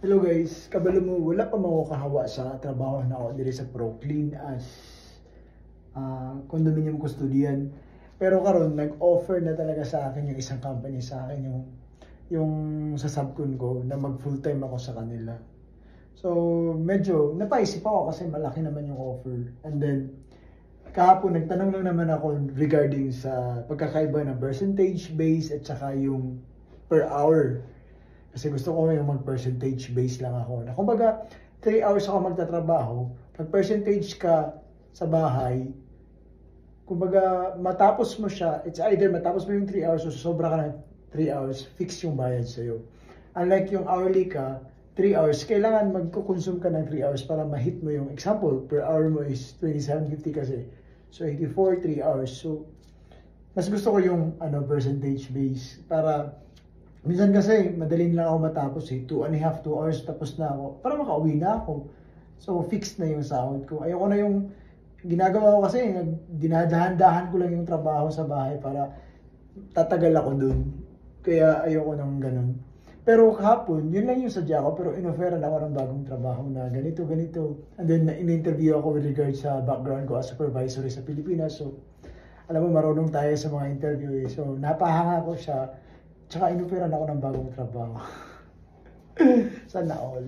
Hello guys, kabalo mo, wala pa mo kahawa sa trabaho na ako diri sa Proclean as condominium custodian. Pero karon nag-offer na talaga sa akin yung isang company sa akin yung sa subcon ko na mag full time ako sa kanila. So medyo napaisip ako kasi malaki naman yung offer. And then kahapon nagtanong lang naman ako regarding sa pagkakaiba ng percentage base at saka yung per hour. Kasi gusto ko yung mag-percentage base lang ako. Na kumbaga, 3 hours ako magtatrabaho, pag percentage ka sa bahay, kumbaga, matapos mo siya, it's either matapos mo yung 3 hours o sobra ka ng 3 hours, fix yung bayad sa'yo. Unlike yung hourly ka, 3 hours, kailangan magkukonsume ka ng 3 hours para ma-hit mo yung example, per hour mo is 27.50 kasi. So, 84, 3 hours. So, mas gusto ko yung percentage base para minsan kasi, madaling lang ako matapos 2.5, 2 hours tapos na ako. Para makauwi na ako. So, fixed na yung sahod ko. Ayoko na yung ginagawa ko kasi, dinadahan-dahan ko lang yung trabaho sa bahay para tatagal ako dun. Kaya ayoko nang ganun. Pero kahapon, yun lang yung sadya ko. Pero inofferan ako ng bagong trabaho na ganito, ganito. And then, in-interview ako with regards sa background ko as supervisory sa Pilipinas. So, alam mo, marunong tayo sa mga interview eh. So, napahanga ko siya. Tsaka inupiran ako ng bagong trabaho. Sana all.